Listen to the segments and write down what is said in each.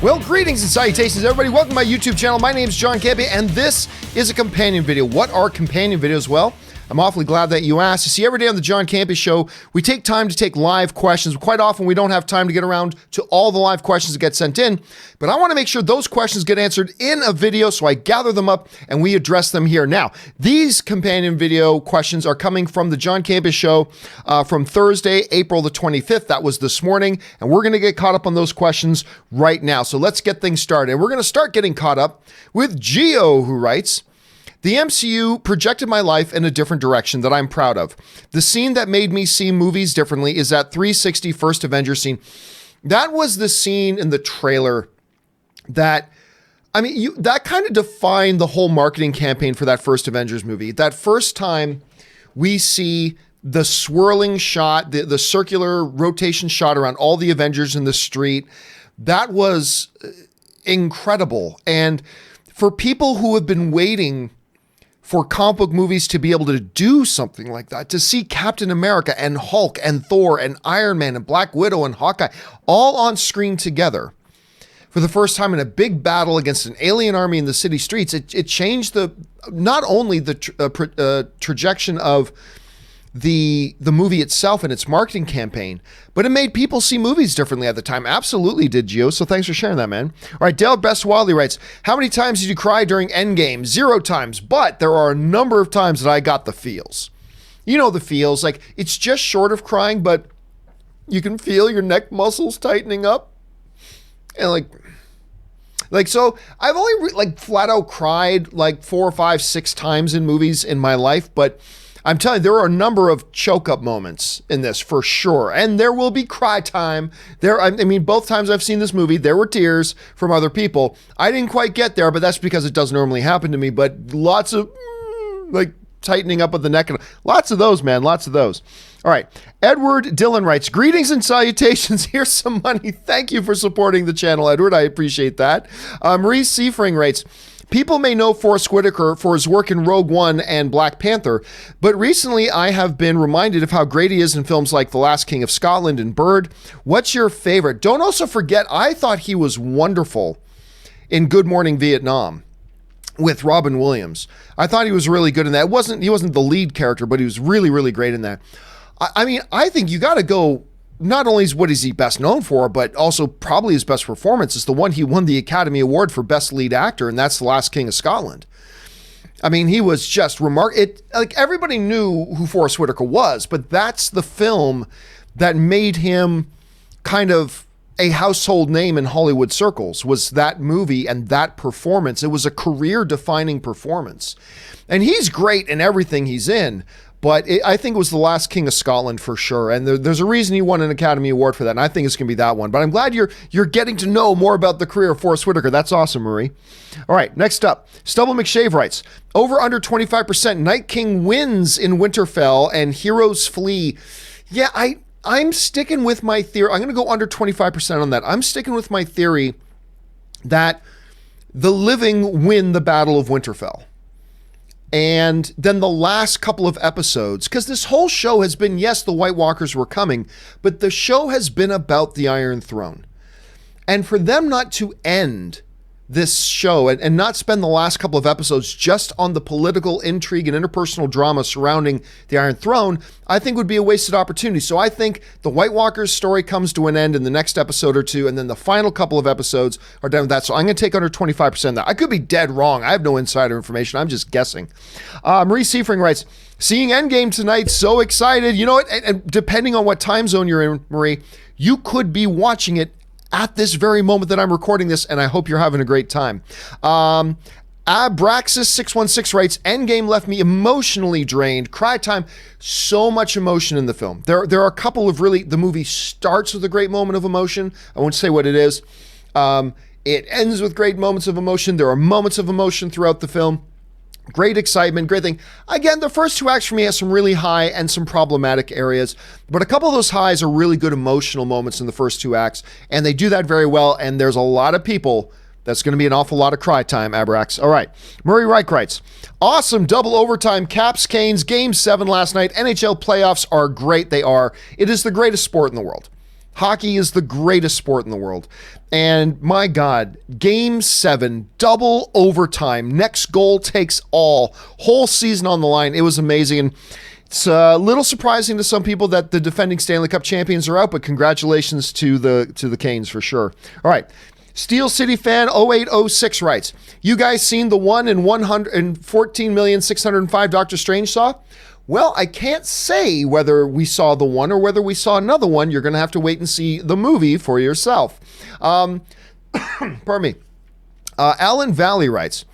Well, greetings and salutations, everybody. Welcome to my YouTube channel. My name is John Campea, and this is a companion video. What are companion videos? Well, I'm awfully glad that you asked. You see, every day on the John Campea Show, we take time to take live questions. Quite often, we don't have time to get around to all the live questions that get sent in, but I want to make sure those questions get answered in a video, so I gather them up and we address them here. Now, these companion video questions are coming from the John Campea Show from Thursday, April the 25th. That was this morning, and we're going to get caught up on those questions right now. So let's get things started. And we're going to start getting caught up with Gio, who writes, "The MCU projected my life in a different direction that I'm proud of. The scene that made me see movies differently is that 360 first Avengers scene." That was the scene in the trailer that, that kind of defined the whole marketing campaign for that first Avengers movie. That first time we see the swirling shot, the circular rotation shot around all the Avengers in the street, that was incredible. And for people who have been waiting for comic book movies to be able to do something like that, to see Captain America and Hulk and Thor and Iron Man and Black Widow and Hawkeye all on screen together for the first time in a big battle against an alien army in the city streets, it changed not only the trajectory of the movie itself and its marketing campaign, but it made people see movies differently at the time. Absolutely did, Gio. So thanks for sharing that, man. All right, Dale Best Wildly writes, "How many times did you cry during Endgame?" 0 times, but there are a number of times that I got the feels. You know the feels, like it's just short of crying, but you can feel your neck muscles tightening up. And so I've only flat out cried 4, 5, 6 times in movies in my life, but I'm telling you, there are a number of choke-up moments in this for sure. And there will be cry time. Both times I've seen this movie, there were tears from other people. I didn't quite get there, but that's because it doesn't normally happen to me. But lots of, tightening up of the neck. And lots of those, man. Lots of those. All right. Edward Dillon writes, "Greetings and salutations. Here's some money. Thank you for supporting the channel, Edward. I appreciate that." Marie Seifring writes, "People may know Forrest Whitaker for his work in Rogue One and Black Panther, but recently I have been reminded of how great he is in films like The Last King of Scotland and Bird. What's your favorite?" Don't also forget, I thought he was wonderful in Good Morning Vietnam with Robin Williams. I thought he was really good in that. He wasn't the lead character, but he was really, really great in that. I think you got to go. Not only is what is he best known for, but also probably his best performance is the one he won the Academy Award for Best Lead Actor, and that's The Last King of Scotland. He was just remarkable. Everybody knew who Forrest Whitaker was, but that's the film that made him kind of a household name in Hollywood circles, was that movie and that performance. It was a career-defining performance. And he's great in everything he's in, but I think it was The Last King of Scotland for sure. And there's a reason he won an Academy Award for that. And I think it's going to be that one. But I'm glad you're getting to know more about the career of Forrest Whitaker. That's awesome, Marie. All right, next up. Stubble McShave writes, "Over under 25%. Night King wins in Winterfell and heroes flee." Yeah, I'm sticking with my theory. I'm going to go under 25% on that. I'm sticking with my theory that the living win the Battle of Winterfell. And then the last couple of episodes, because this whole show has been, yes, the White Walkers were coming, but the show has been about the Iron Throne. And for them not to end this show and not spend the last couple of episodes just on the political intrigue and interpersonal drama surrounding the Iron Throne, I think would be a wasted opportunity. So I think the White Walkers story comes to an end in the next episode or two, and then the final couple of episodes are done with that. So I'm going to take under 25% of that. I could be dead wrong. I have no insider information. I'm just guessing. Marie Seifring writes, "Seeing Endgame tonight, so excited." You know what? And depending on what time zone you're in, Marie, you could be watching it at this very moment that I'm recording this, and I hope you're having a great time. Abraxas616 writes, "Endgame left me emotionally drained. Cry time." So much emotion in the film. There are a couple of the movie starts with a great moment of emotion. I won't say what it is. It ends with great moments of emotion. There are moments of emotion throughout the film. Great excitement, great thing. Again, the first 2 acts for me have some really high and some problematic areas, but a couple of those highs are really good emotional moments in the first 2 acts, and they do that very well, and there's a lot of people that's going to be an awful lot of cry time, Abrax. All right. Murray Reich writes, "Awesome double overtime Caps Canes Game 7 last night. NHL playoffs are great. They are. It is the greatest sport in the world. Hockey is the greatest sport in the world. And my God, Game 7, double overtime, next goal takes all, whole season on the line. It was amazing. And it's a little surprising to some people that the defending Stanley Cup champions are out, but congratulations to the Canes for sure. All right. Steel City Fan 0806 writes, you guys seen the 1 in 114,605 Doctor Strange saw? Well, I can't say whether we saw the one or whether we saw another one. You're going to have to wait and see the movie for yourself. Pardon me. Alan Valley writes,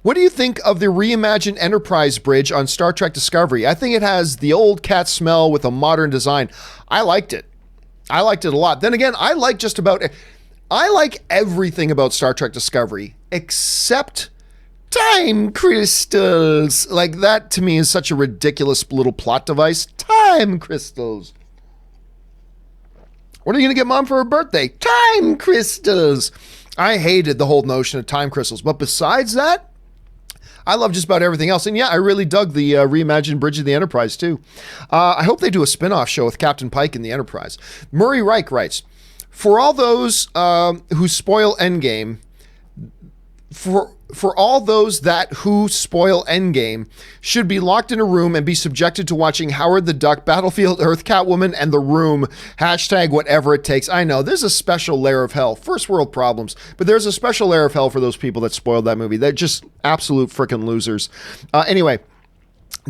what do you think of the reimagined Enterprise bridge on Star Trek Discovery? I think it has the old cat smell with a modern design. I liked it. I liked it a lot. Then again, I like everything about Star Trek Discovery except time crystals. Like, that to me is such a ridiculous little plot device. Time crystals. What are you going to get Mom for her birthday? Time crystals. I hated the whole notion of time crystals. But besides that, I love just about everything else. And yeah, I really dug the reimagined Bridge of the Enterprise too. I hope they do a spin-off show with Captain Pike in the Enterprise. Murray Reich writes, for all those who spoil Endgame, for all those who spoil Endgame should be locked in a room and be subjected to watching Howard the Duck, Battlefield Earth, Catwoman, and The Room, hashtag whatever it takes. I know, there's a special layer of hell. First world problems. But there's a special layer of hell for those people that spoiled that movie. They're just absolute freaking losers. Anyway,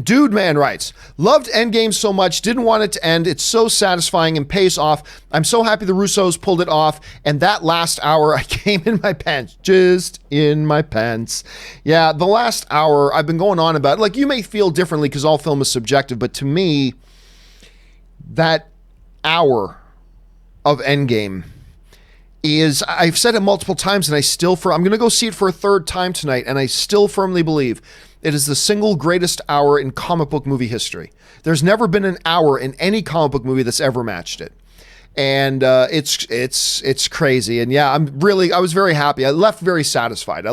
Dude Man writes, loved Endgame so much, didn't want it to end. It's so satisfying and pays off. I'm so happy the Russos pulled it off. And that last hour, I came in my pants, just in my pants. Yeah, the last hour, I've been going on about it. Like, you may feel differently because all film is subjective, but to me, that hour of Endgame is, I've said it multiple times, and I'm going to go see it for a third time tonight, and I still firmly believe it is the single greatest hour in comic book movie history. There's never been an hour in any comic book movie that's ever matched it. And it's crazy. And yeah, I was very happy. I left very satisfied.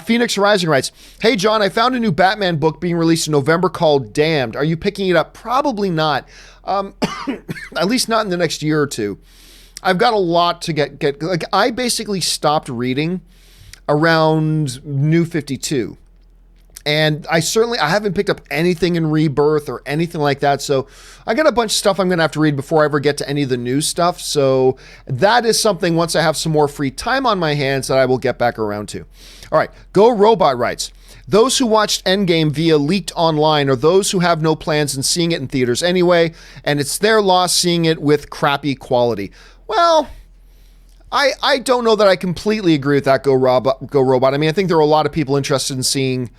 Phoenix Rising writes, hey John, I found a new Batman book being released in November called Damned. Are you picking it up? Probably not. At least not in the next year or two. I've got a lot to get like, I basically stopped reading around New 52. And I haven't picked up anything in Rebirth or anything like that. So I got a bunch of stuff I'm going to have to read before I ever get to any of the new stuff. So that is something, once I have some more free time on my hands, that I will get back around to. All right. Go Robot writes, those who watched Endgame via leaked online are those who have no plans in seeing it in theaters anyway, and it's their loss seeing it with crappy quality. Well, I don't know that I completely agree with that, Go Robot. I mean, I think there are a lot of people interested in seeing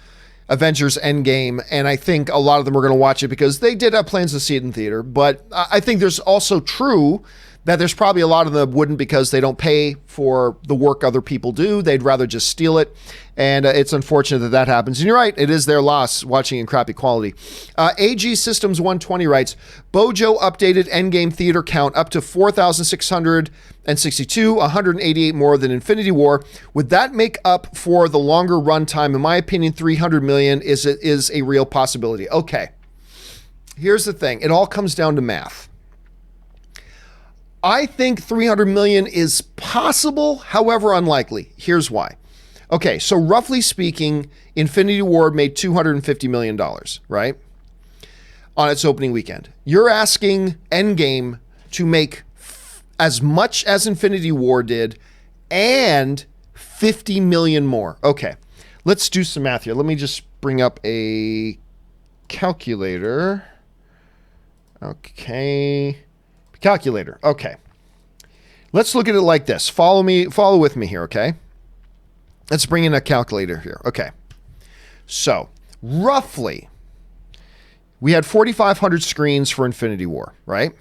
Avengers Endgame, and I think a lot of them are going to watch it because they did have plans to see it in theater. But I think there's also true that there's probably a lot of them wouldn't because they don't pay for the work other people do. They'd rather just steal it. And it's unfortunate that happens. And you're right, it is their loss watching in crappy quality. AG Systems 120 writes, Bojo updated Endgame theater count up to 4,662, 188 more than Infinity War. Would that make up for the longer runtime? In my opinion, 300 million is a real possibility. Okay, here's the thing. It all comes down to math. I think 300 million is possible, however unlikely. Here's why. Okay, so roughly speaking, Infinity War made $250 million, right? On its opening weekend. You're asking Endgame to make as much as Infinity War did and 50 million more. Okay, let's do some math here. Let me just bring up a calculator. Okay. Calculator. Okay. Let's look at it like this. Follow with me here, okay? Let's bring in a calculator here. Okay. So, roughly, we had 4,500 screens for Infinity War, right?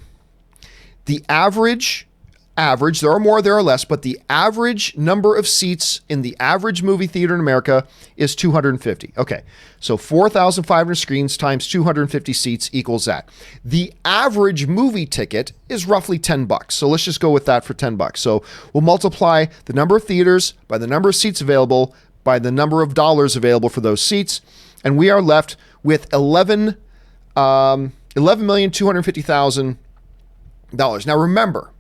The average, there are more, there are less, but the average number of seats in the average movie theater in America is 250. Okay, so 4,500 screens times 250 seats equals that. The average movie ticket is roughly $10. So let's just go with that for $10. So we'll multiply the number of theaters by the number of seats available by the number of dollars available for those seats, and we are left with 11,250,000 Now remember,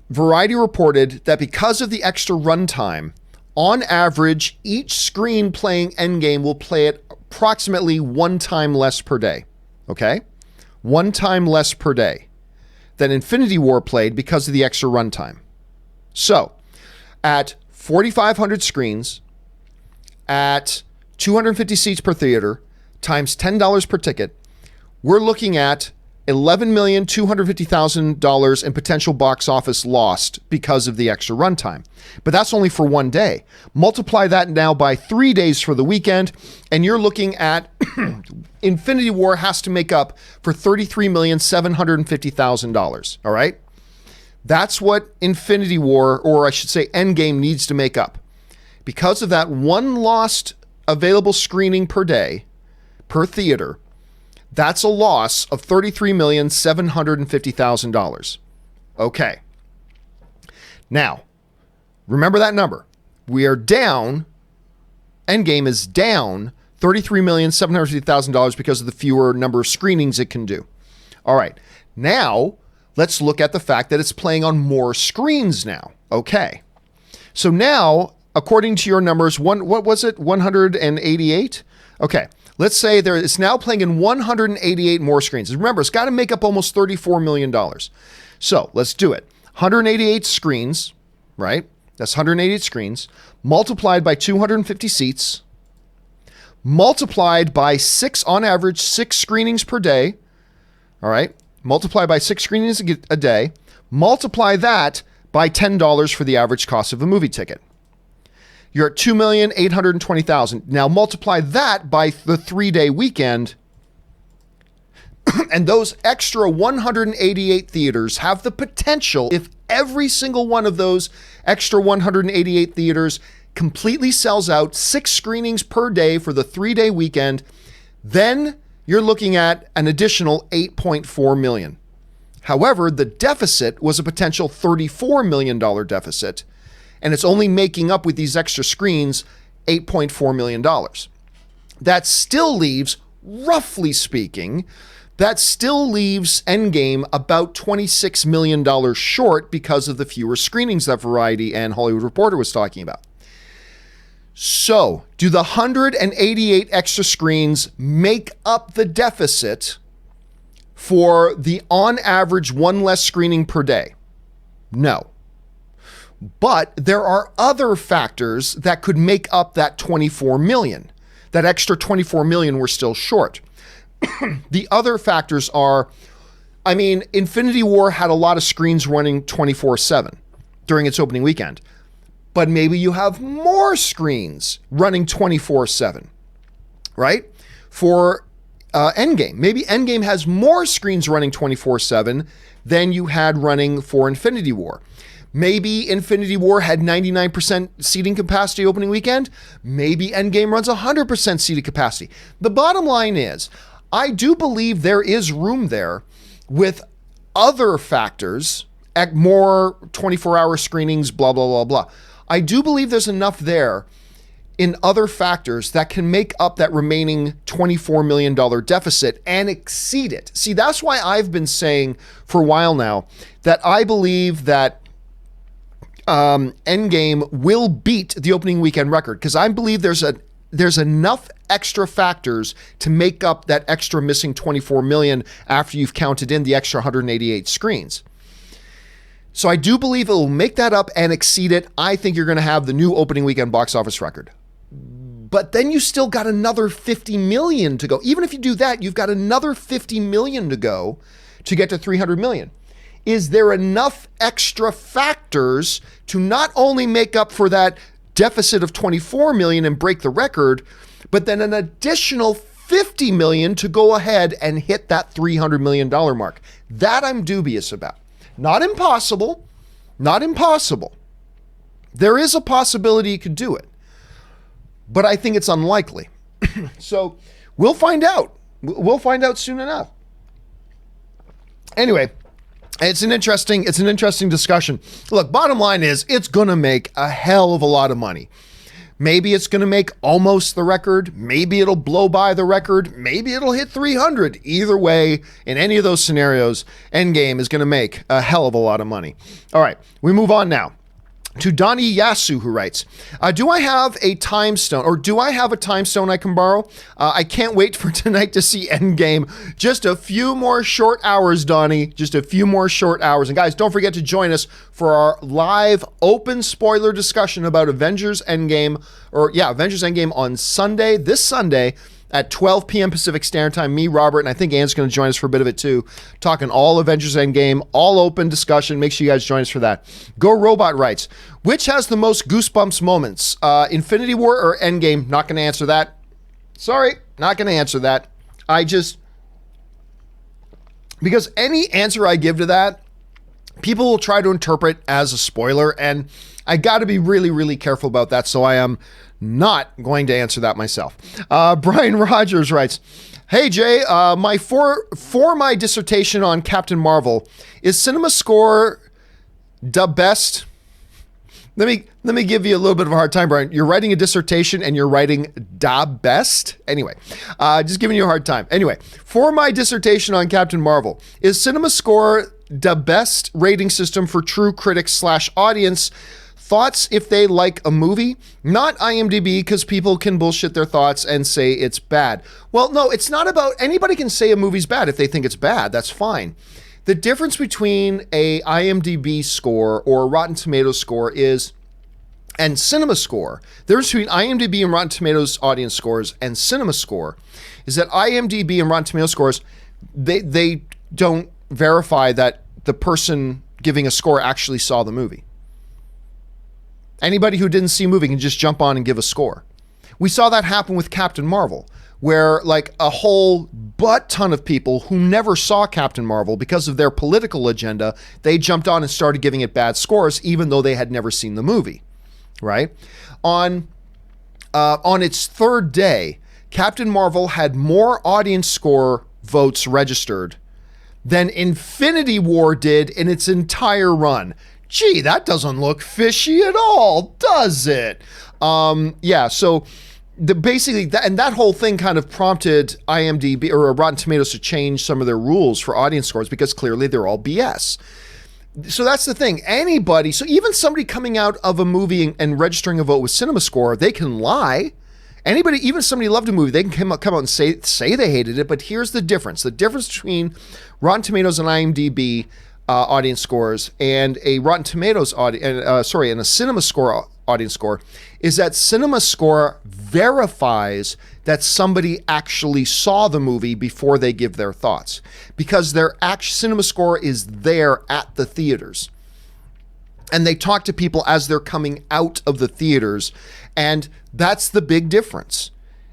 Variety reported that because of the extra runtime, on average, each screen playing Endgame will play it approximately one time less per day. Okay? One time less per day than Infinity War played because of the extra runtime. So, at 4,500 screens, at 250 seats per theater, times $10 per ticket, we're looking at $11,250,000 in potential box office lost because of the extra runtime. But that's only for one day. Multiply that now by 3 days for the weekend, and you're looking at Infinity War has to make up for $33,750,000. All right? That's what Infinity War, or I should say Endgame, needs to make up. Because of that one lost available screening per day, per theater, that's a loss of $33,750,000. Okay. Now, remember that number. We are down, Endgame is down $33,750,000 because of the fewer number of screenings it can do. All right. Now, let's look at the fact that it's playing on more screens now. Okay. So now, according to your numbers, what was it? 188? Okay. Let's say it's now playing in 188 more screens. Remember, it's got to make up almost $34 million. So let's do it. 188 screens, right? That's 188 screens, multiplied by 250 seats, multiplied by on average, 6 screenings per day. All right? Multiply by 6 screenings a day. Multiply that by $10 for the average cost of a movie ticket. You're at $2,820,000. Now multiply that by the 3-day weekend, and those extra 188 theaters have the potential, if every single one of those extra 188 theaters completely sells out, 6 screenings per day for the 3-day weekend, then you're looking at an additional $8.4 million. However, the deficit was a potential $34 million deficit, and it's only making up with these extra screens $8.4 million. That still leaves, roughly speaking, Endgame about $26 million short because of the fewer screenings that Variety and Hollywood Reporter was talking about. So, do the 188 extra screens make up the deficit for the on average one less screening per day? No. But there are other factors that could make up that 24 million. That extra 24 million we're still short. The other factors are, Infinity War had a lot of screens running 24/7 during its opening weekend. But maybe you have more screens running 24/7, right? For Endgame. Maybe Endgame has more screens running 24/7 than you had running for Infinity War. Maybe Infinity War had 99% seating capacity opening weekend. Maybe Endgame runs 100% seating capacity. The bottom line is, I do believe there is room there with other factors, more 24-hour screenings, blah, blah, blah, blah. I do believe there's enough there in other factors that can make up that remaining $24 million deficit and exceed it. See, that's why I've been saying for a while now that I believe that Endgame will beat the opening weekend record, because I believe there's enough extra factors to make up that extra missing 24 million after you've counted in the extra 188 screens. So I do believe it will make that up and exceed it. I think you're going to have the new opening weekend box office record. But then you still got another 50 million to go. Even if you do that, you've got another 50 million to go to get to 300 million. Is there enough extra factors to not only make up for that deficit of 24 million and break the record, but then an additional 50 million to go ahead and hit that $300 million mark? That I'm dubious about. Not impossible, not impossible. There is a possibility you could do it, but I think it's unlikely. So we'll find out. We'll find out soon enough. Anyway, it's an interesting discussion. Look, bottom line is it's going to make a hell of a lot of money. Maybe it's going to make almost the record. Maybe it'll blow by the record. Maybe it'll hit 300. Either way, in any of those scenarios, Endgame is going to make a hell of a lot of money. All right, we move on now to Donnie Yasu, who writes, do I have a time stone, or do I have a time stone I can borrow? I can't wait for tonight to see Endgame. Just a few more short hours, Donnie. Just a few more short hours. And guys, don't forget to join us for our live open spoiler discussion about Avengers Endgame, Avengers Endgame on Sunday, this Sunday, at 12 p.m. Pacific Standard Time. Me, Robert, and I think Anne's going to join us for a bit of it too. Talking all Avengers Endgame, all open discussion. Make sure you guys join us for that. Go Robot writes, which has the most goosebumps moments? Infinity War or Endgame? Not going to answer that. Sorry, not going to answer that. Because any answer I give to that, people will try to interpret as a spoiler, and I got to be really, really careful about that. So I am not going to answer that myself. Brian Rogers writes, hey Jay, for my dissertation on Captain Marvel, is CinemaScore the best? Let me give you a little bit of a hard time, Brian. You're writing a dissertation and you're writing da best? Anyway, just giving you a hard time. Anyway, for my dissertation on Captain Marvel, is CinemaScore the best rating system for true critics / audience? Thoughts if they like a movie? Not IMDb, because people can bullshit their thoughts and say it's bad. Well, no, it's not about, anybody can say a movie's bad if they think it's bad. That's fine. The difference between a IMDb score or a Rotten Tomatoes score is, and CinemaScore, the difference between IMDb and Rotten Tomatoes audience scores and CinemaScore is that IMDb and Rotten Tomatoes scores, they don't verify that the person giving a score actually saw the movie. Anybody who didn't see a movie can just jump on and give a score. We saw that happen with Captain Marvel, where like a whole butt ton of people who never saw Captain Marvel because of their political agenda, they jumped on and started giving it bad scores, even though they had never seen the movie, right? On its third day, Captain Marvel had more audience score votes registered than Infinity War did in its entire run. Gee, that doesn't look fishy at all, does it? So that whole thing kind of prompted IMDb or Rotten Tomatoes to change some of their rules for audience scores because clearly they're all BS. So that's the thing. Anybody, so even somebody coming out of a movie and registering a vote with CinemaScore, they can lie. Anybody, even somebody who loved a movie, they can come out and say they hated it. But here's the difference. The difference between Rotten Tomatoes and IMDb audience scores and a Rotten Tomatoes and a CinemaScore audience score is that CinemaScore verifies that somebody actually saw the movie before they give their thoughts, because their CinemaScore is there at the theaters. And they talk to people as they're coming out of the theaters. And that's the big difference,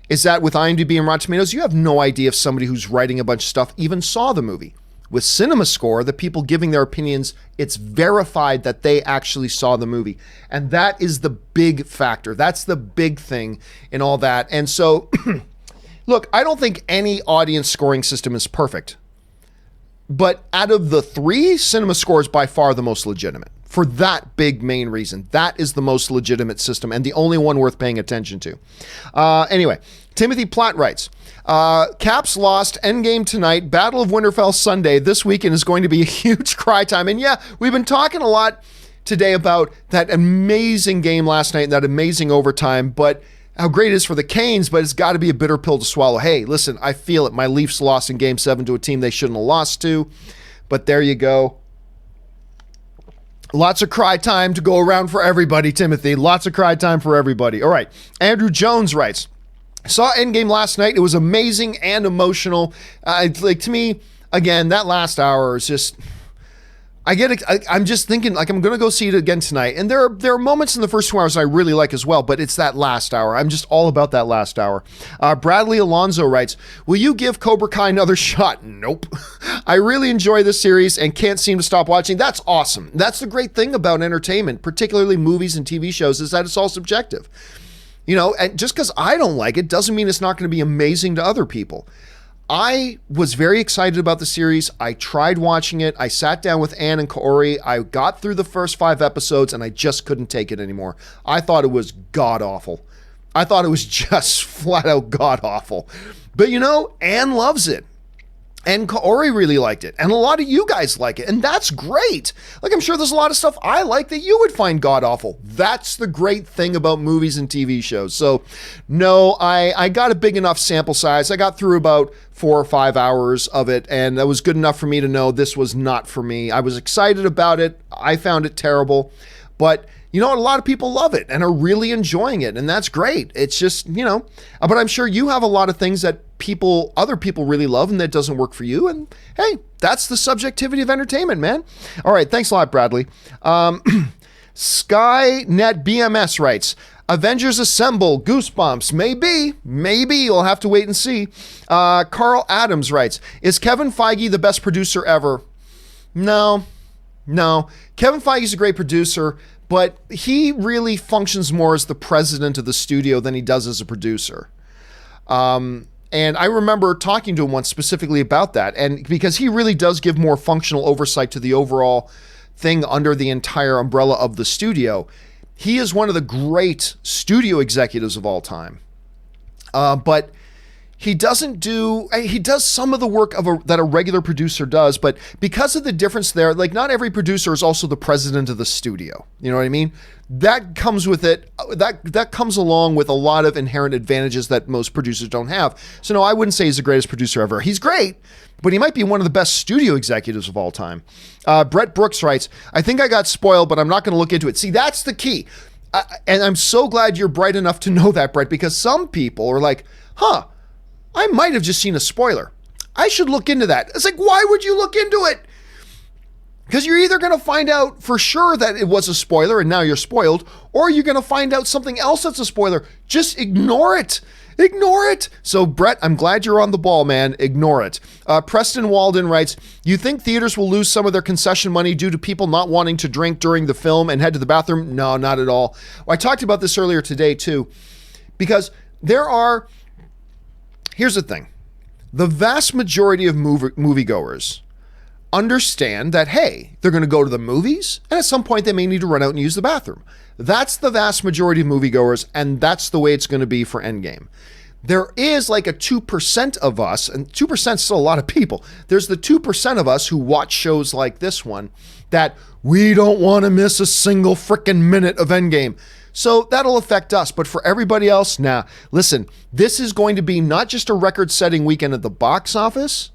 is that with IMDb and Rotten Tomatoes, you have no idea if somebody who's writing a bunch of stuff even saw the movie. With CinemaScore, the people giving their opinions, it's verified that they actually saw the movie. And that is the big factor. That's the big thing in all that. And so, look, I don't think any audience scoring system is perfect. But out of the three, CinemaScore is by far the most legitimate. For that big main reason. That is the most legitimate system and the only one worth paying attention to. Anyway, Timothy Platt writes, Caps lost, Endgame tonight, Battle of Winterfell Sunday. This weekend is going to be a huge cry time. And yeah, we've been talking a lot today about that amazing game last night and that amazing overtime, but how great it is for the Canes, but it's got to be a bitter pill to swallow. Hey, listen, I feel it. My Leafs lost in Game 7 to a team they shouldn't have lost to, but there you go. Lots of cry time to go around for everybody, Timothy. Lots of cry time for everybody. All right. Andrew Jones writes, saw Endgame last night. It was amazing and emotional. To me, again, that last hour is just... I'm just thinking, like, I'm going to go see it again tonight. And there are moments in the first 2 hours I really like as well, but it's that last hour. I'm just all about that last hour. Bradley Alonzo writes, will you give Cobra Kai another shot? Nope. I really enjoy this series and can't seem to stop watching. That's awesome. That's the great thing about entertainment, particularly movies and TV shows, is that it's all subjective. You know, and just because I don't like it doesn't mean it's not going to be amazing to other people. I was very excited about the series. I tried watching it. I sat down with Ann and Kaori. I got through the first 5 episodes and I just couldn't take it anymore. I thought it was god-awful. I thought it was just flat out god-awful. But you know, Ann loves it. And Kaori really liked it. And a lot of you guys like it. And that's great. Like, I'm sure there's a lot of stuff I like that you would find god-awful. That's the great thing about movies and TV shows. So, no, I got a big enough sample size. I got through about 4 or 5 hours of it. And that was good enough for me to know this was not for me. I was excited about it. I found it terrible. But you know what? A lot of people love it and are really enjoying it. And that's great. It's just, you know, but I'm sure you have a lot of things that other people really love and that doesn't work for you. And hey, that's the subjectivity of entertainment, man. All right. Thanks a lot, Bradley. Skynet BMS writes, Avengers Assemble, Goosebumps. Maybe you'll have to wait and see. Carl Adams writes, is Kevin Feige the best producer ever? No. Kevin Feige's a great producer, but he really functions more as the president of the studio than he does as a producer. And I remember talking to him once specifically about that, and because he really does give more functional oversight to the overall thing under the entire umbrella of the studio. He is one of the great studio executives of all time. But he does some of the work that a regular producer does, but because of the difference there, like not every producer is also the president of the studio. You know what I mean? That comes with it. That comes along with a lot of inherent advantages that most producers don't have. So no, I wouldn't say he's the greatest producer ever. He's great, but he might be one of the best studio executives of all time. Brett Brooks writes, I think I got spoiled, but I'm not going to look into it. See, that's the key. And I'm so glad you're bright enough to know that, Brett, because some people are like, I might have just seen a spoiler. I should look into that. It's like, why would you look into it? Because you're either going to find out for sure that it was a spoiler and now you're spoiled, or you're going to find out something else that's a spoiler. Just ignore it. Ignore it. So, Brett, I'm glad you're on the ball, man. Ignore it. Preston Walden writes, you think theaters will lose some of their concession money due to people not wanting to drink during the film and head to the bathroom? No, not at all. I talked about this earlier today, too, because here's the thing. The vast majority of moviegoers understand that, hey, they're going to go to the movies, and at some point they may need to run out and use the bathroom. That's the vast majority of moviegoers, and that's the way it's going to be for Endgame. There is like a 2% of us, and 2% is still a lot of people. There's the 2% of us who watch shows like this one that we don't want to miss a single freaking minute of Endgame. So that'll affect us, but for everybody else, nah. Listen, this is going to be not just a record-setting weekend at the box office.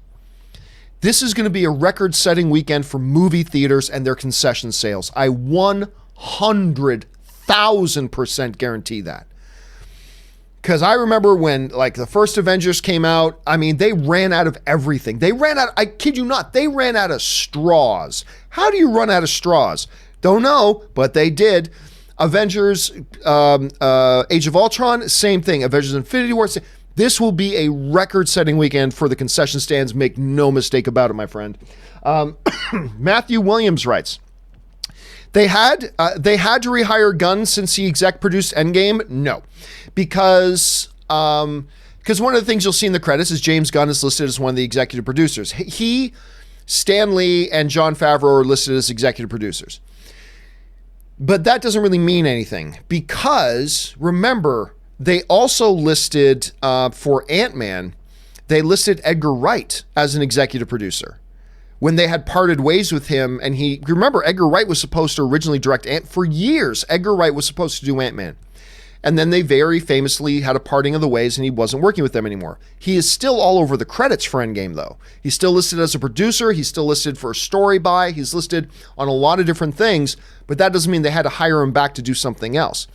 This is going to be a record-setting weekend for movie theaters and their concession sales. I 100,000% guarantee that. Because I remember when, like, the first Avengers came out, I mean, they ran out of everything. I kid you not, they ran out of straws. How do you run out of straws? Don't know, but they did. Avengers, Age of Ultron, same thing. Avengers Infinity War, this will be a record-setting weekend for the concession stands. Make no mistake about it, my friend. Matthew Williams writes, they had to rehire Gunn since he exec-produced Endgame? No, because one of the things you'll see in the credits is James Gunn is listed as one of the executive producers. He, Stan Lee, and Jon Favreau are listed as executive producers. But that doesn't really mean anything because, remember, they also listed, for Ant-Man, they listed Edgar Wright as an executive producer. When they had parted ways with him, and remember, Edgar Wright was supposed to originally direct for years, Edgar Wright was supposed to do Ant-Man. And then they very famously had a parting of the ways and he wasn't working with them anymore. He is still all over the credits for Endgame, though. He's still listed as a producer. He's still listed for a story by. He's listed on a lot of different things, but that doesn't mean they had to hire him back to do something else.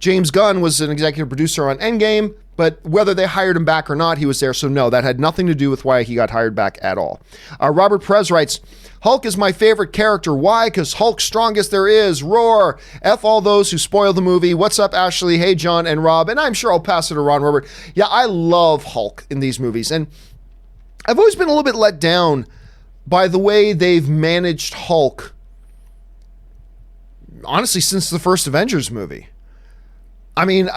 James Gunn was an executive producer on Endgame, but whether they hired him back or not, he was there. So no, that had nothing to do with why he got hired back at all. Robert Perez writes, Hulk is my favorite character. Why? Because Hulk's strongest there is. Roar. F all those who spoil the movie. What's up, Ashley? Hey, John and Rob. And I'm sure I'll pass it to Ron Robert. Yeah, I love Hulk in these movies. And I've always been a little bit let down by the way they've managed Hulk, honestly, since the first Avengers movie. I mean,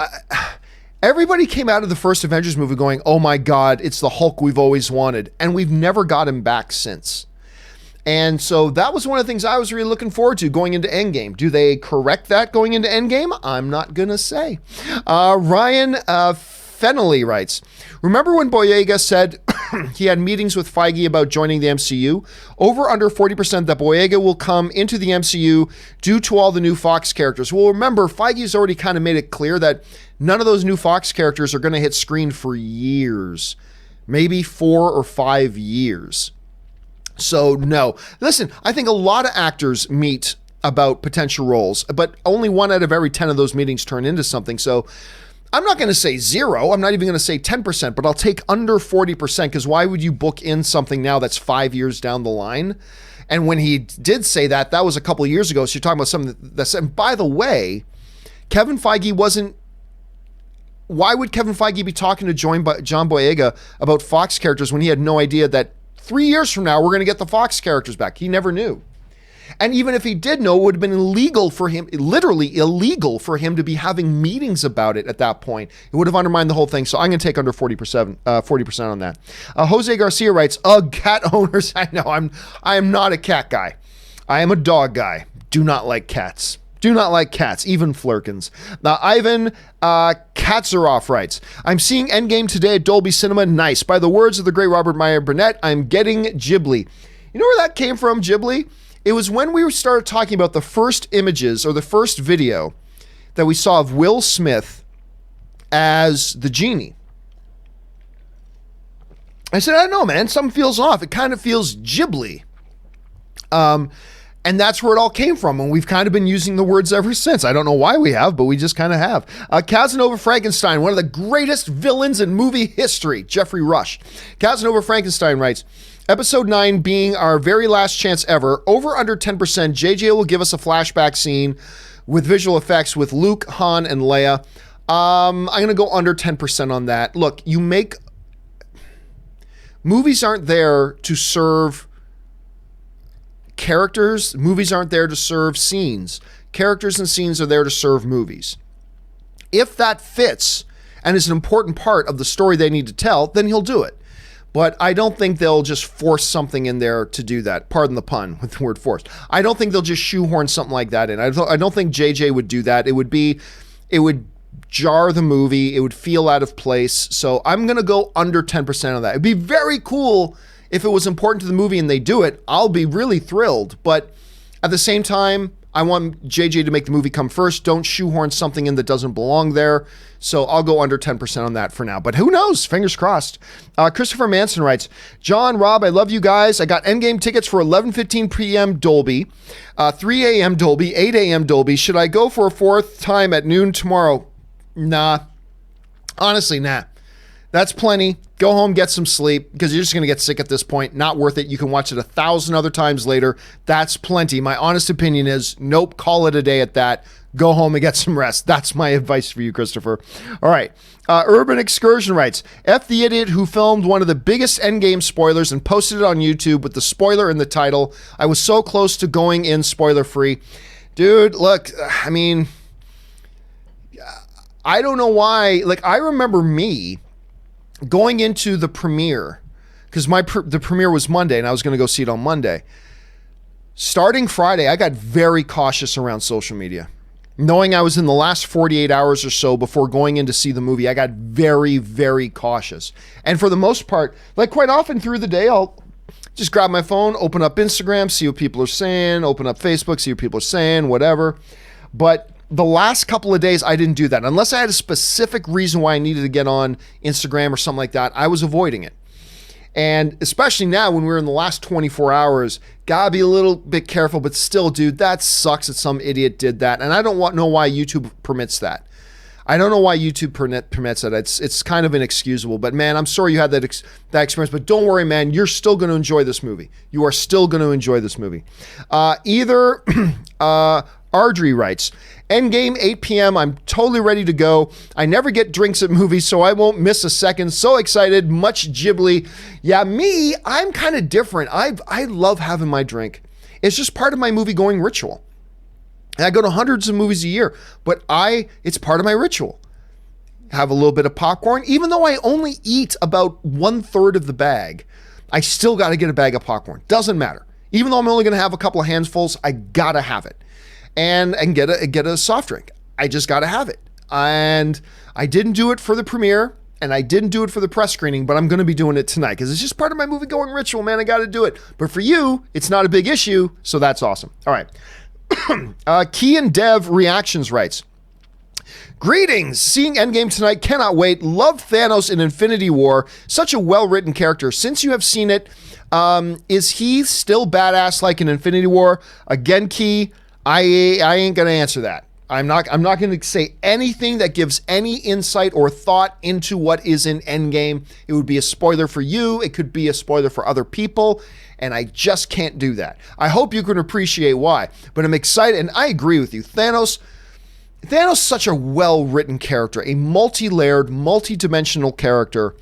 Everybody came out of the first Avengers movie going, oh my God, it's the Hulk we've always wanted. And we've never got him back since. And so that was one of the things I was really looking forward to going into Endgame. Do they correct that going into Endgame? I'm not going to say. Ryan Fennelly writes, remember when Boyega said he had meetings with Feige about joining the MCU? Over under 40% that Boyega will come into the MCU due to all the new Fox characters. Well, remember, Feige's already kind of made it clear that none of those new Fox characters are going to hit screen for years. Maybe 4 or 5 years. So no. Listen, I think a lot of actors meet about potential roles, but only 1 out of every 10 of those meetings turn into something. So I'm not going to say 0. I'm not even going to say 10%, but I'll take under 40% because why would you book in something now that's 5 years down the line? And when he did say that, that was a couple of years ago. So you're talking about something that's, and by the way, Kevin Feige wasn't, why would Kevin Feige be talking to John Boyega about Fox characters when he had no idea that 3 years from now, we're going to get the Fox characters back? He never knew. And even if he did know, it would have been illegal for him, literally illegal for him to be having meetings about it at that point. It would have undermined the whole thing. So I'm going to take under 40% on that. Jose Garcia writes, ugh, cat owners. I know, I am not a cat guy. I am a dog guy. Do not like cats. Do not like cats, even Flurkins. Now, Ivan Katzaroff writes, I'm seeing Endgame today at Dolby Cinema. Nice. By the words of the great Robert Meyer Burnett, I'm getting Ghibli. You know where that came from, Ghibli? It was when we started talking about the first images or the first video that we saw of Will Smith as the genie. I said, I don't know, man. Something feels off. It kind of feels Ghibli. And that's where it all came from. And we've kind of been using the words ever since. I don't know why we have, but we just kind of have. Casanova Frankenstein, one of the greatest villains in movie history, Jeffrey Rush. Casanova Frankenstein writes, Episode 9 being our very last chance ever, over under 10%, JJ will give us a flashback scene with visual effects with Luke, Han, and Leia. I'm going to go under 10% on that. Look, movies aren't there to serve characters. Movies aren't there to serve scenes. Characters and scenes are there to serve movies. If that fits and is an important part of the story they need to tell, then he'll do it. But I don't think they'll just force something in there to do that. Pardon the pun with the word forced. I don't think they'll just shoehorn something like that in. I don't think JJ would do that. It would jar the movie. It would feel out of place. So I'm going to go under 10% on that. It'd be very cool if it was important to the movie and they do it. I'll be really thrilled. But at the same time, I want JJ to make the movie come first. Don't shoehorn something in that doesn't belong there. So I'll go under 10% on that for now. But who knows? Fingers crossed. Christopher Manson writes, John, Rob, I love you guys. I got Endgame tickets for 11:15 p.m. Dolby, 3 a.m. Dolby, 8 a.m. Dolby. Should I go for a fourth time at noon tomorrow? Nah. Honestly, nah. That's plenty. Go home, get some sleep, because you're just going to get sick at this point. Not worth it. You can watch it 1,000 other times later. That's plenty. My honest opinion is, nope, call it a day at that. Go home and get some rest. That's my advice for you, Christopher. All right. Urban Excursion writes, F the idiot who filmed one of the biggest Endgame spoilers and posted it on YouTube with the spoiler in the title. I was so close to going in spoiler-free. Dude, look, I mean, I don't know why. Like, I remember me going into the premiere, because the premiere was Monday and I was going to go see it on Monday. Starting Friday, I got very cautious around social media. Knowing I was in the last 48 hours or so before going in to see the movie, I got very, very cautious. And for the most part, like quite often through the day, I'll just grab my phone, open up Instagram, see what people are saying, open up Facebook, see what people are saying, whatever. But the last couple of days, I didn't do that. Unless I had a specific reason why I needed to get on Instagram or something like that, I was avoiding it. And especially now when we're in the last 24 hours, gotta be a little bit careful, but still, dude, that sucks that some idiot did that. And I don't know why YouTube permits that. I don't know why YouTube permits it. It's kind of inexcusable. But man, I'm sorry you had that experience. But don't worry, man. You're still going to enjoy this movie. You are still going to enjoy this movie. Ardrey writes, Endgame, 8 p.m. I'm totally ready to go. I never get drinks at movies, so I won't miss a second. So excited. Much Ghibli. Yeah, me, I'm kind of different. I love having my drink. It's just part of my movie-going ritual. And I go to hundreds of movies a year, but it's part of my ritual. have a little bit of popcorn. Even though I only eat about 1/3 of the bag, I still got to get a bag of popcorn. Doesn't matter. Even though I'm only going to have a couple of handfuls, I got to have it. And get a soft drink. I just got to have it. And I didn't do it for the premiere, and I didn't do it for the press screening, but I'm going to be doing it tonight because it's just part of my movie-going ritual, man. I got to do it. But for you, it's not a big issue, so that's awesome. All right. Key and Dev Reactions writes, greetings, seeing Endgame tonight, cannot wait. Love Thanos in Infinity War, such a well-written character. Since you have seen it, is he still badass like in Infinity War? Again, Key, I ain't gonna answer that. I'm not going to say anything that gives any insight or thought into what is in Endgame. It would be a spoiler for you. It could be a spoiler for other people. And I just can't do that. I hope you can appreciate why. But I'm excited, and I agree with you. Thanos is such a well-written character, a multi-layered, multi-dimensional character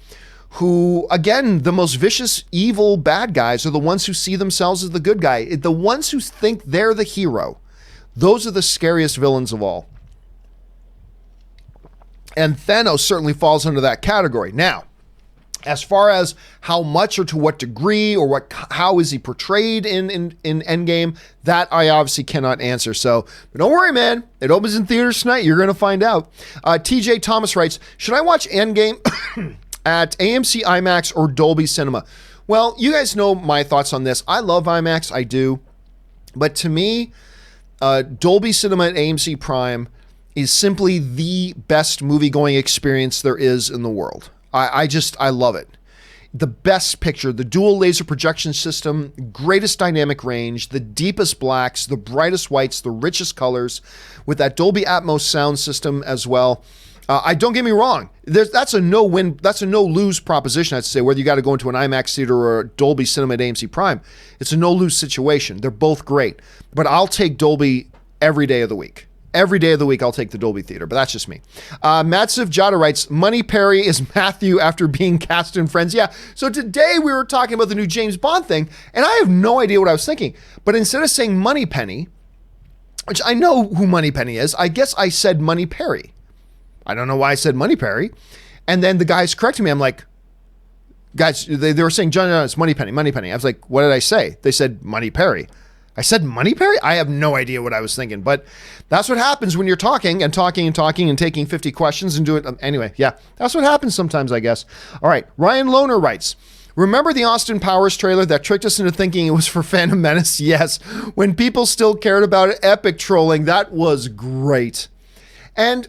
who, again, the most vicious, evil bad guys are the ones who see themselves as the good guy. The ones who think they're the hero. Those are the scariest villains of all. And Thanos certainly falls under that category. Now, as far as how much or to what degree or how is he portrayed in Endgame, that I obviously cannot answer. So, but don't worry, man. It opens in theaters tonight. You're going to find out. TJ Thomas writes, should I watch Endgame at AMC IMAX or Dolby Cinema? Well, you guys know my thoughts on this. I love IMAX. I do. But to me, Dolby Cinema at AMC Prime is simply the best movie-going experience there is in the world. I love it. The best picture, the dual laser projection system, greatest dynamic range, the deepest blacks, the brightest whites, the richest colors, with that Dolby Atmos sound system as well. Don't get me wrong. That's a no-win, that's a no-lose proposition, I'd say, whether you got to go into an IMAX theater or a Dolby Cinema at AMC Prime. It's a no-lose situation. They're both great. But I'll take Dolby every day of the week. Every day of the week, I'll take the Dolby Theater, but that's just me. Matsiv Jada writes, Money Perry is Matthew after being cast in Friends. Yeah, so today we were talking about the new James Bond thing, and I have no idea what I was thinking. But instead of saying Money Penny, which I know who Money Penny is, I guess I said Money Perry. I don't know why I said Money Perry. And then the guys corrected me. I'm like, guys, they were saying, John, it's Money Penny, Money Penny. I was like, what did I say? They said Money Perry. I said Money Perry? I have no idea what I was thinking, but that's what happens when you're talking and taking 50 questions and doing it. Anyway, yeah, that's what happens sometimes, I guess. All right, Ryan Lohner writes, remember the Austin Powers trailer that tricked us into thinking it was for Phantom Menace? Yes, when people still cared about it, epic trolling. That was great. And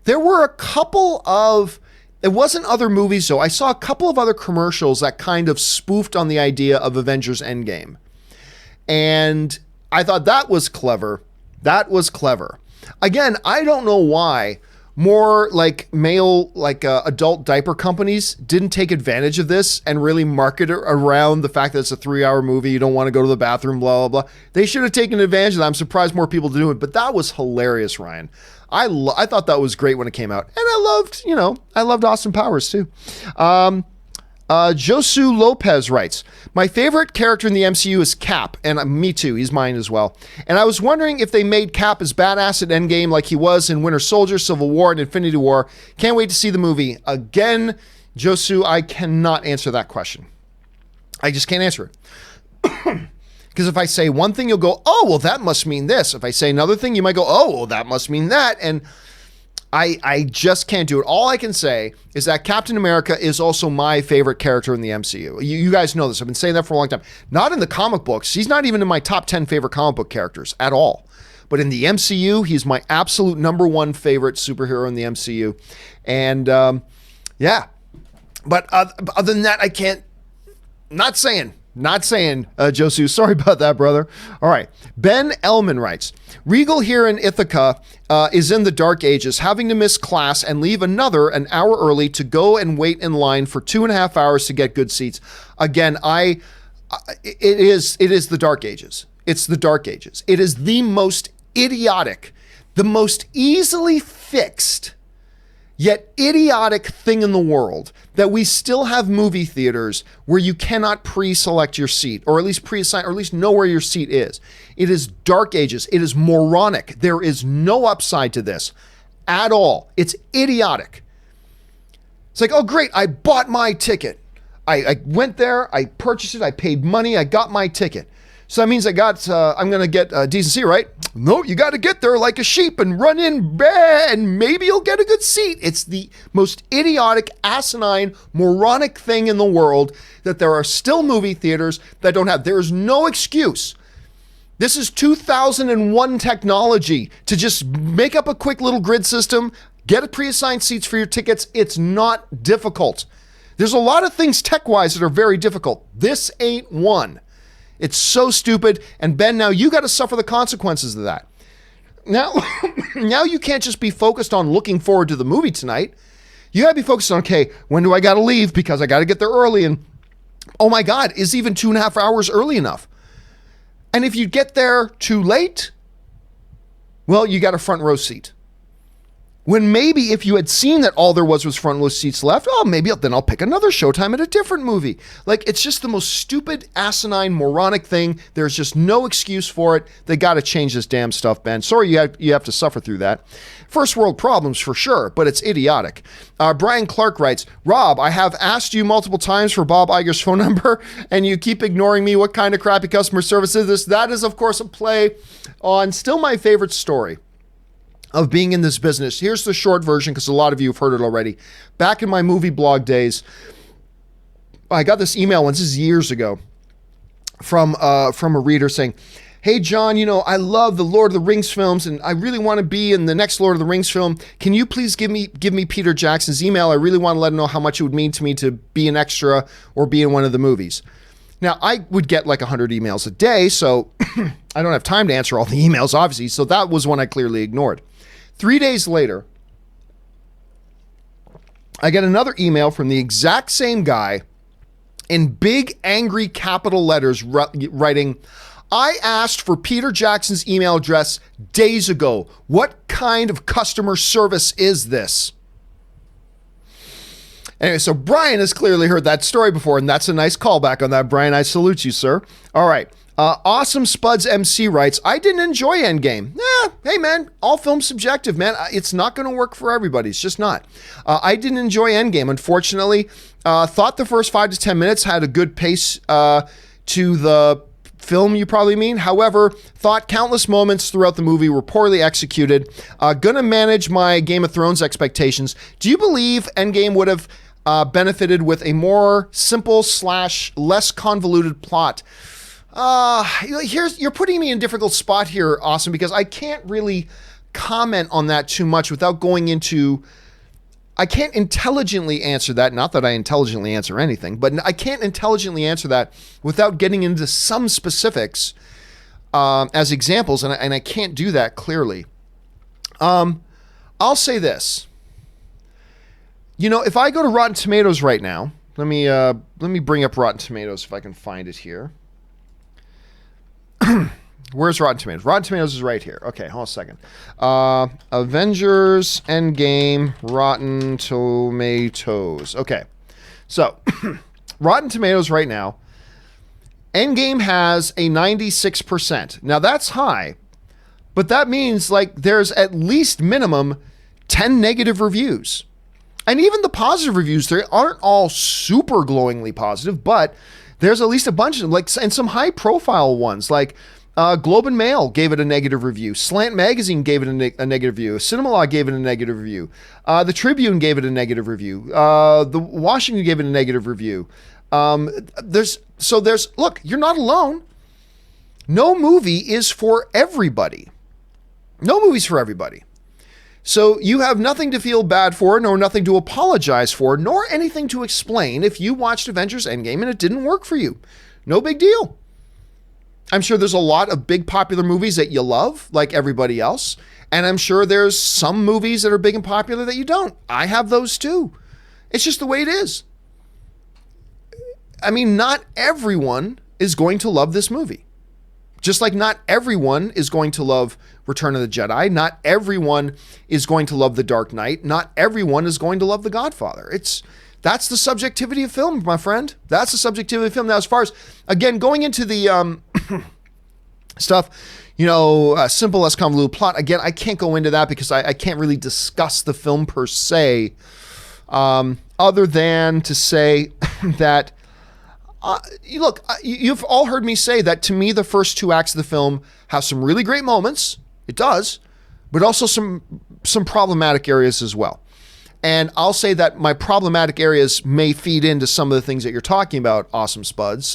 there were a couple of, it wasn't other movies though. I saw a couple of other commercials that kind of spoofed on the idea of Avengers Endgame. And I thought that was clever. That was clever. Again, I don't know why more like male, adult diaper companies didn't take advantage of this and really market it around the fact that it's a 3-hour movie. You don't want to go to the bathroom, blah, blah, blah. They should have taken advantage of that. I'm surprised more people do it, but that was hilarious, Ryan. I thought that was great when it came out. And I loved Austin Powers too. Josu Lopez writes, my favorite character in the MCU is Cap, and me too, he's mine as well. And I was wondering if they made Cap as badass at Endgame like he was in Winter Soldier, Civil War, and Infinity War. Can't wait to see the movie. Again, Josu, I cannot answer that question. I just can't answer it. Because if I say one thing, you'll go, oh, well, that must mean this. If I say another thing, you might go, oh, well, that must mean that. And I just can't do it. All I can say is that Captain America is also my favorite character in the MCU. You guys know this. I've been saying that for a long time. Not in the comic books. He's not even in my top 10 favorite comic book characters at all. But in the MCU, he's my absolute number one favorite superhero in the MCU. And yeah. But other than that, I can't, not saying, Josu. Sorry about that, brother. All right. Ben Elman writes, Regal here in Ithaca is in the dark ages, having to miss class and leave an hour early to go and wait in line for 2.5 hours to get good seats. Again, it is the dark ages. It's the dark ages. It is the most idiotic, the most easily fixed, yet idiotic thing in the world that we still have movie theaters where you cannot pre-select your seat, or at least pre-assign, or at least know where your seat is. It is dark ages. It is moronic. There is no upside to this at all. It's idiotic. It's like, oh, great, I bought my ticket. I went there, I purchased it, I paid money, I got my ticket. So that means I'm going to get decency, right? No, you got to get there like a sheep and run in, and maybe you'll get a good seat. It's the most idiotic, asinine, moronic thing in the world that there are still movie theaters that don't have. There is no excuse. This is 2001 technology to just make up a quick little grid system, get a pre-assigned seats for your tickets. It's not difficult. There's a lot of things tech-wise that are very difficult. This ain't one. It's so stupid. And Ben, now you got to suffer the consequences of that. Now, now you can't just be focused on looking forward to the movie tonight. You got to be focused on, okay, when do I got to leave? Because I got to get there early. And oh my God, is even 2.5 hours early enough? And if you get there too late, well, you got a front row seat. When maybe if you had seen that all there was front row seats left, oh, maybe then I'll pick another showtime at a different movie. Like, it's just the most stupid, asinine, moronic thing. There's just no excuse for it. They got to change this damn stuff, Ben. Sorry you have to suffer through that. First world problems for sure, but it's idiotic. Brian Clark writes, Rob, I have asked you multiple times for Bob Iger's phone number, and you keep ignoring me. What kind of crappy customer service is this? That is, of course, a play on still my favorite story of being in this business. Here's the short version, because a lot of you have heard it already. Back in my movie blog days, I got this email, and this is years ago, from a reader saying, hey, John, I love the Lord of the Rings films, and I really want to be in the next Lord of the Rings film. Can you please give me Peter Jackson's email? I really want to let him know how much it would mean to me to be an extra or be in one of the movies. Now, I would get like 100 emails a day, so I don't have time to answer all the emails, obviously, so that was one I clearly ignored. 3 days later, I get another email from the exact same guy in big, angry capital letters writing, I asked for Peter Jackson's email address days ago. What kind of customer service is this? Anyway, so Brian has clearly heard that story before, and that's a nice callback on that, Brian. I salute you, sir. All right. Awesome Spuds MC writes, I didn't enjoy Endgame. Hey, man, all film's subjective, man. It's not going to work for everybody. It's just not. I didn't enjoy Endgame, unfortunately. Thought the first 5 to 10 minutes had a good pace to the film, you probably mean. However, thought countless moments throughout the movie were poorly executed. Gonna manage my Game of Thrones expectations. Do you believe Endgame would have benefited with a more simple / less convoluted plot? You're putting me in a difficult spot here, Austin, because I can't really comment on that too much without going into, I can't intelligently answer that. Not that I intelligently answer anything, but I can't intelligently answer that without getting into some specifics as examples, and I can't do that clearly. I'll say this. If I go to Rotten Tomatoes right now, let me bring up Rotten Tomatoes if I can find it here. Where's Rotten Tomatoes? Rotten Tomatoes is right here. Okay, hold on a second. Avengers Endgame, Rotten Tomatoes. Okay, so Rotten Tomatoes right now, Endgame has a 96%. Now that's high, but that means like there's at least minimum 10 negative reviews. And even the positive reviews, they aren't all super glowingly positive, but there's at least a bunch of them, and some high profile ones, like Globe and Mail gave it a negative review. Slant Magazine gave it a negative review. CinemaScore gave it a negative review. The Tribune gave it a negative review. The Washington gave it a negative review. Look, you're not alone. No movie is for everybody. No movie's for everybody. So you have nothing to feel bad for, nor nothing to apologize for, nor anything to explain if you watched Avengers Endgame and it didn't work for you. No big deal. I'm sure there's a lot of big popular movies that you love, like everybody else. And I'm sure there's some movies that are big and popular that you don't. I have those too. It's just the way it is. I mean, not everyone is going to love this movie. Just like not everyone is going to love Return of the Jedi. Not everyone is going to love The Dark Knight. Not everyone is going to love The Godfather. That's the subjectivity of film, my friend. That's the subjectivity of film. Now, as far as, again, going into the stuff. Simple, less convoluted plot. Again, I can't go into that because I can't really discuss the film per se, other than to say that, you've all heard me say that to me, the first two acts of the film have some really great moments. It does, but also some problematic areas as well. And I'll say that my problematic areas may feed into some of the things that you're talking about, Awesome Spuds.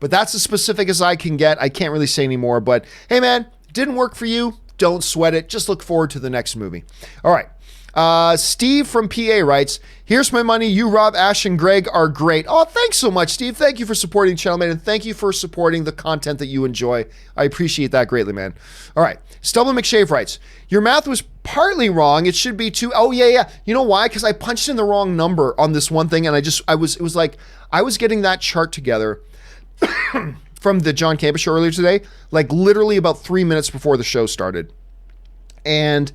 But that's as specific as I can get. I can't really say anymore, but hey man, didn't work for you. Don't sweat it. Just look forward to the next movie. All right. Steve from PA writes, here's my money. You, Rob, Ash, and Greg are great. Oh, thanks so much, Steve. Thank you for supporting the channel, man. And thank you for supporting the content that you enjoy. I appreciate that greatly, man. All right. Stubble McShave writes, your math was partly wrong. It should be two. Oh, yeah. You know why? Because I punched in the wrong number on this one thing. And it was like, I was getting that chart together from the John Campea Show earlier today, like literally about 3 minutes before the show started. And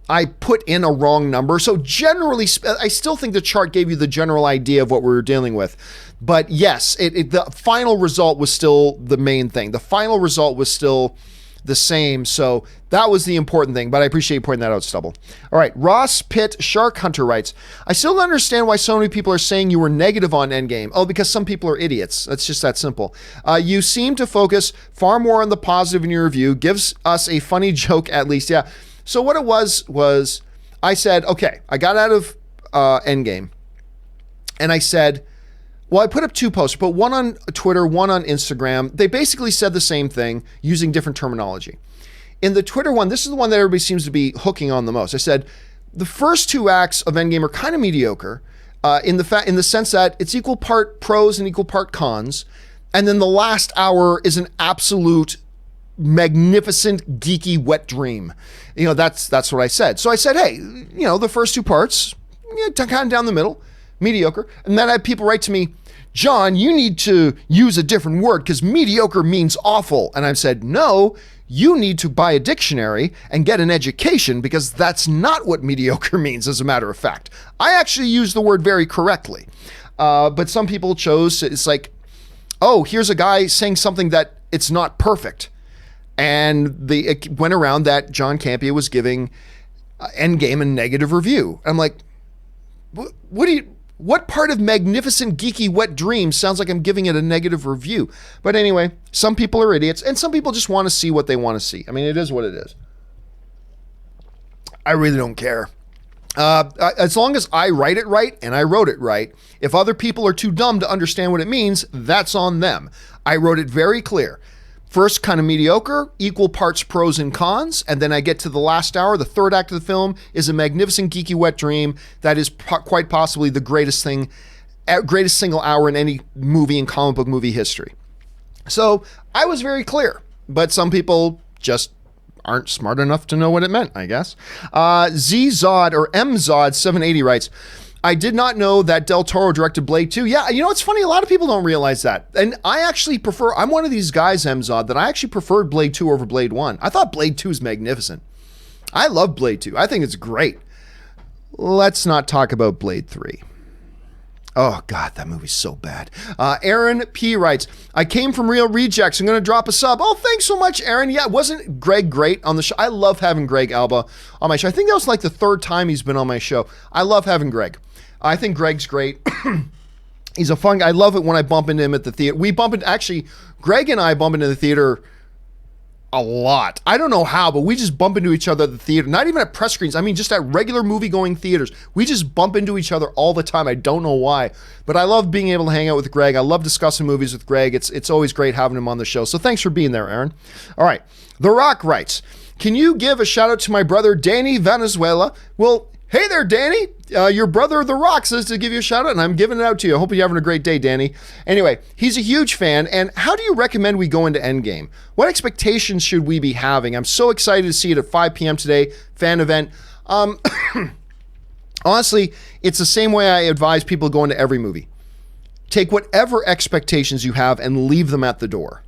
I put in a wrong number. So generally, I still think the chart gave you the general idea of what we were dealing with. But yes, the final result was still the main thing. The final result was still the same. So that was the important thing. But I appreciate you pointing that out, Stubble. All right. Ross Pitt Shark Hunter writes, I still don't understand why so many people are saying you were negative on Endgame. Oh, because some people are idiots. That's just that simple. You seem to focus far more on the positive in your review. Gives us a funny joke at least. Yeah. So what it was I said, okay, I got out of Endgame, and I said, well, I put up two posts, but one on Twitter, one on Instagram. They basically said the same thing using different terminology. In the Twitter one, this is the one that everybody seems to be hooking on the most. I said, the first two acts of Endgame are kind of mediocre in the sense that it's equal part pros and equal part cons, and then the last hour is an absolute magnificent geeky wet dream. That's what I said. So I said, hey, the first two parts, kind of down the middle, mediocre. And then I had people write to me, John, you need to use a different word because mediocre means awful. And I've said, no, you need to buy a dictionary and get an education because that's not what mediocre means, as a matter of fact. I actually use the word very correctly. But some people chose, it's like, oh, here's a guy saying something that it's not perfect. And it went around that John Campea was giving Endgame a negative review. I'm like, what part of magnificent geeky wet dream sounds like I'm giving it a negative review? But anyway, some people are idiots and some people just want to see what they want to see. I mean, it is what it is. I really don't care. As long as I write it right and I wrote it right, if other people are too dumb to understand what it means, that's on them. I wrote it very clear. First, kind of mediocre, equal parts pros and cons, and then I get to the last hour. The third act of the film is a magnificent geeky wet dream that is quite possibly the greatest single hour in any movie in comic book movie history. So I was very clear, but some people just aren't smart enough to know what it meant, I guess. ZZod or MZod 780 writes, I did not know that Del Toro directed Blade 2. Yeah, it's funny. A lot of people don't realize that. And I actually I'm one of these guys, MZod, that I actually preferred Blade 2 over Blade 1. I thought Blade 2 is magnificent. I love Blade 2. I think it's great. Let's not talk about Blade 3. Oh, God, that movie's so bad. Aaron P. writes, I came from Real Rejects. I'm going to drop a sub. Oh, thanks so much, Aaron. Yeah, wasn't Greg great on the show? I love having Greg Alba on my show. I think that was like the third time he's been on my show. I love having Greg. I think Greg's great. He's a fun guy. I love it when I bump into him at the theater. Greg and I bump into the theater a lot. I don't know how, but we just bump into each other at the theater. Not even at press screens. I mean, just at regular movie-going theaters. We just bump into each other all the time. I don't know why. But I love being able to hang out with Greg. I love discussing movies with Greg. It's always great having him on the show. So thanks for being there, Aaron. All right. The Rock writes, can you give a shout out to my brother, Danny Venezuela? Well, hey there, Danny. Your brother, The Rock, says to give you a shout out, and I'm giving it out to you. I hope you're having a great day, Danny. Anyway, he's a huge fan, and how do you recommend we go into Endgame? What expectations should we be having? I'm so excited to see it at 5 p.m. today, fan event. Honestly, it's the same way I advise people go into every movie. Take whatever expectations you have and leave them at the door.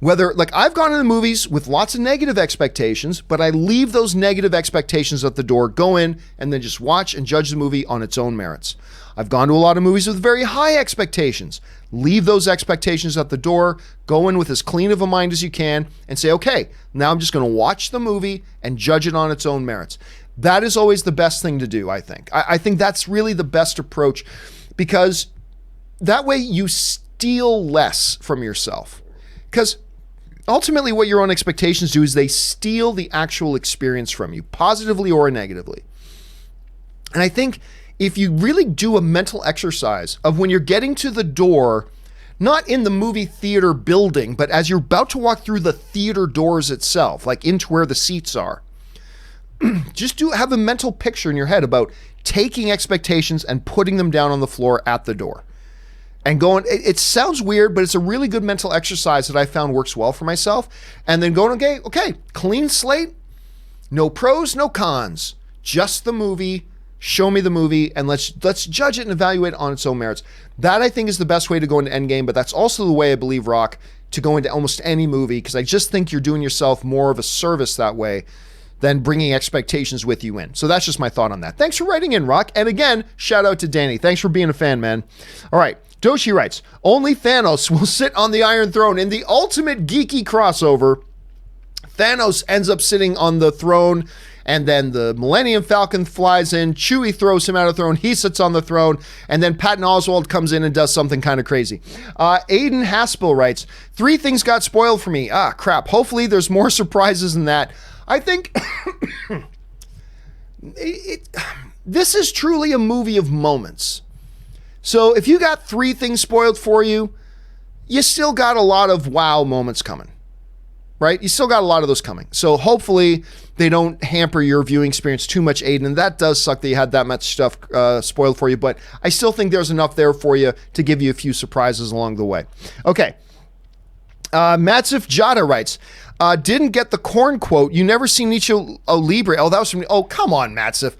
Whether, like, I've gone to the movies with lots of negative expectations, but I leave those negative expectations at the door, go in, and then just watch and judge the movie on its own merits. I've gone to a lot of movies with very high expectations. Leave those expectations at the door, go in with as clean of a mind as you can, and say, okay, now I'm just going to watch the movie and judge it on its own merits. That is always the best thing to do, I think. I think that's really the best approach, because that way you steal less from yourself. Because ultimately, what your own expectations do is they steal the actual experience from you, positively or negatively. And I think if you really do a mental exercise of when you're getting to the door, not in the movie theater building, but as you're about to walk through the theater doors itself, like into where the seats are, just have a mental picture in your head about taking expectations and putting them down on the floor at the door. And going, it sounds weird, but it's a really good mental exercise that I found works well for myself. And then going, okay, clean slate, no pros, no cons, just the movie, show me the movie, and let's judge it and evaluate it on its own merits. That, I think, is the best way to go into Endgame, but that's also the way I believe, Rock, to go into almost any movie, because I just think you're doing yourself more of a service that way than bringing expectations with you in. So that's just my thought on that. Thanks for writing in, Rock. And again, shout out to Danny. Thanks for being a fan, man. All right. Doshi writes, only Thanos will sit on the Iron Throne. In the ultimate geeky crossover, Thanos ends up sitting on the throne, and then the Millennium Falcon flies in, Chewie throws him out of the throne, he sits on the throne, and then Patton Oswalt comes in and does something kind of crazy. Aiden Haspel writes, 3 things got spoiled for me. Ah, crap. Hopefully there's more surprises than that. I think this is truly a movie of moments. So if you got 3 things spoiled for you, you still got a lot of wow moments coming, right? You still got a lot of those coming. So hopefully they don't hamper your viewing experience too much, Aiden. And that does suck that you had that much stuff spoiled for you, but I still think there's enough there for you to give you a few surprises along the way. Okay. Matsif Jada writes, didn't get the corn quote. You never seen Nacho Libre. Oh, that was from, oh, come on, Matsif.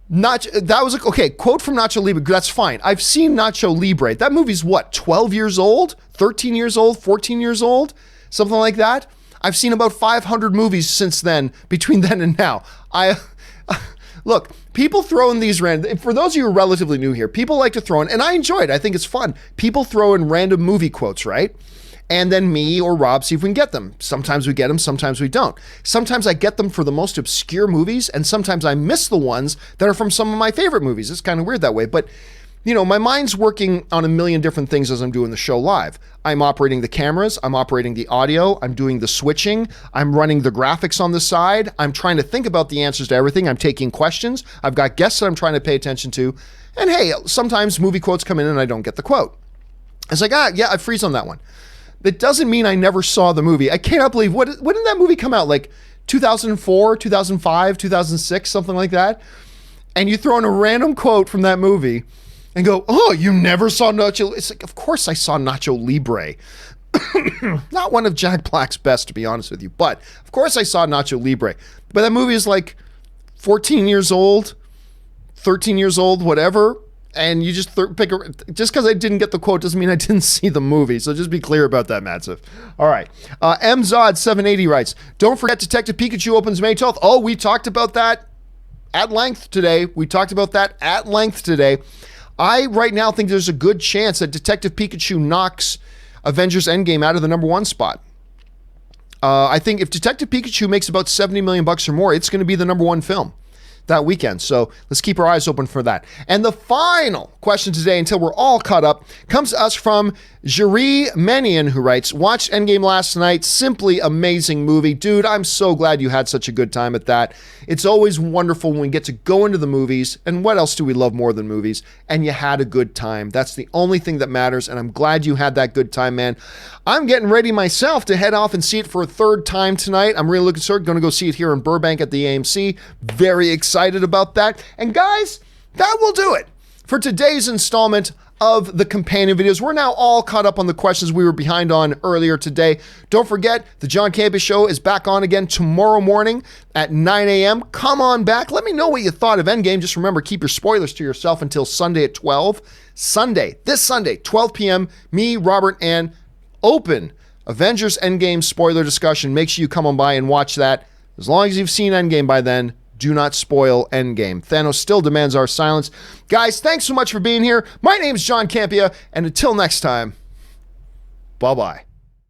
That was okay. Quote from Nacho Libre. That's fine. I've seen Nacho Libre. That movie's what? 12 years old, 13 years old, 14 years old, something like that. I've seen about 500 movies since then, between then and now. Look, people throw in these random, for those of you who are relatively new here, people like to throw in, and I enjoy it. I think it's fun. People throw in random movie quotes, right? And then me or Rob see if we can get them. Sometimes we get them, sometimes we don't. Sometimes I get them for the most obscure movies, and sometimes I miss the ones that are from some of my favorite movies. It's kind of weird that way, but you know, my mind's working on a million different things as I'm doing the show live. I'm operating the cameras, I'm operating the audio, I'm doing the switching, I'm running the graphics on the side, I'm trying to think about the answers to everything, I'm taking questions, I've got guests that I'm trying to pay attention to, and hey, sometimes movie quotes come in and I don't get the quote. It's like, yeah, I freeze on that one. That doesn't mean I never saw the movie. I cannot believe, when did that movie come out? Like 2004, 2005, 2006, something like that? And you throw in a random quote from that movie and go, oh, you never saw Nacho? It's like, of course I saw Nacho Libre. Not one of Jack Black's best, to be honest with you, but of course I saw Nacho Libre. But that movie is like 14 years old, 13 years old, whatever. And you just pick just because I didn't get the quote doesn't mean I didn't see the movie. So just be clear about that, Matsiv. All right. MZod780 writes, don't forget Detective Pikachu opens May 12th. Oh, we talked about that at length today. I right now think there's a good chance that Detective Pikachu knocks Avengers Endgame out of the number 1 spot. I think if Detective Pikachu makes about $70 million or more, it's going to be the number 1 film that weekend. So let's keep our eyes open for that. And the final question today, until we're all caught up, comes to us from Jiri Menian, who writes, watched Endgame last night. Simply amazing movie. Dude, I'm so glad you had such a good time at that. It's always wonderful when we get to go into the movies. And what else do we love more than movies? And you had a good time. That's the only thing that matters. And I'm glad you had that good time, man. I'm getting ready myself to head off and see it for a 3rd time tonight. I'm really looking forward. Going to go see it here in Burbank at the AMC. Very excited about that. And guys, that will do it for today's installment of the companion videos. We're now all caught up on the questions we were behind on earlier today. Don't forget, the John Campea Show is back on again tomorrow morning at 9 a.m. Come on back. Let me know what you thought of Endgame. Just remember, keep your spoilers to yourself until Sunday at 12. This Sunday, 12 p.m., me, Robert, and open Avengers Endgame spoiler discussion. Make sure you come on by and watch that. As long as you've seen Endgame by then, do not spoil Endgame. Thanos still demands our silence. Guys, thanks so much for being here. My name is John Campea, and until next time, bye-bye.